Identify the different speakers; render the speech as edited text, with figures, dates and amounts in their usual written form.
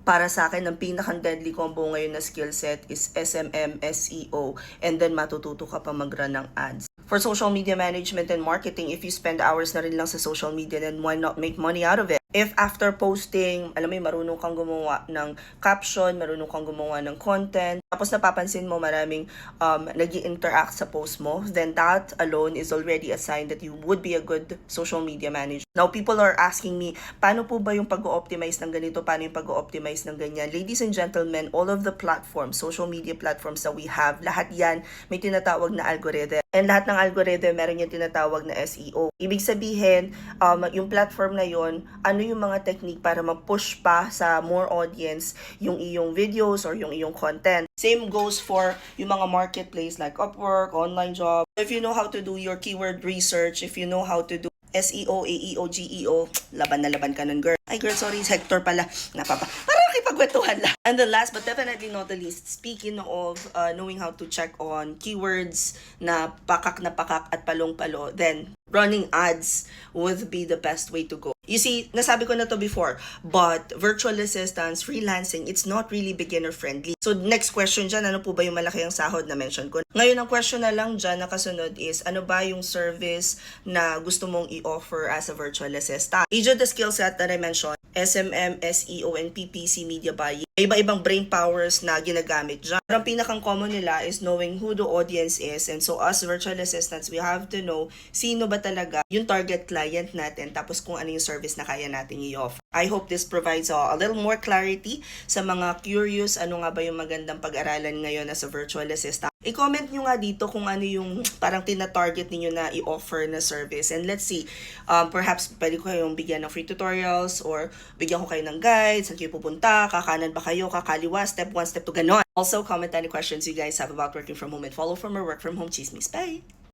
Speaker 1: Para sa akin, ang pinakang-deadly combo ngayon na skill set is SMM, SEO, and then matututo ka pa mag-run ng ads. For social media management and marketing, if you spend hours na rin lang sa social media, then why not make money out of it? If after posting, alam mo yun, marunong kang gumawa ng caption, marunong kang gumawa ng content, tapos napapansin mo maraming nag-interact sa post mo, then that alone is already a sign that you would be a good social media manager. Now, people are asking me, paano po ba yung pag-optimize ng ganito? Paano yung pag-optimize ng ganyan? Ladies and gentlemen, all of the platforms, social media platforms that we have, lahat yan may tinatawag na algorithm. And lahat ng algorithm, meron yung tinatawag na SEO. Ibig sabihin, yung platform na yon, ano yung mga technique para ma-push pa sa more audience yung iyong videos or yung iyong content. Same goes for yung mga marketplace like Upwork, online job. If you know how to do your keyword research, if you know how to do SEO, AEO, GEO, laban na laban ka nun, girl. Ay, girl, sorry, sector pala. Parang nakipagwetuhan lang. And the last but definitely not the least, speaking of knowing how to check on keywords na pakak at palong-palo, then running ads would be the best way to go. You see, nasabi ko na to before, but virtual assistants, freelancing, it's not really beginner friendly. So next question dyan, ano po ba yung malaki ang sahod na mention ko? Ngayon, ang question na lang dyan na kasunod is, ano ba yung service na gusto mong i-offer as a virtual assistant? Each of the skill set that I mentioned, SMM, SEO, and PPC media buying, iba-ibang brain powers na ginagamit dyan. Pero ang pinakang common nila is knowing who the audience is, and so as virtual assistants, we have to know sino ba talaga yung target client natin, tapos kung ano yung service na kaya natin i-offer. I hope this provides a little more clarity sa mga curious ano nga ba yung magandang pag-aralan ngayon as a virtual assistant. I-comment nyo nga dito kung ano yung parang tina-target ninyo na i-offer na service. And let's see, perhaps pwede ko kayong bigyan ng free tutorials or bigyan ko kayo ng guides, saan kayo pupunta, kakanan ba kayo, kakaliwa, step 1, step 2, ganon. Also, comment any questions you guys have about working from home and follow from or work from home chismis. Bye!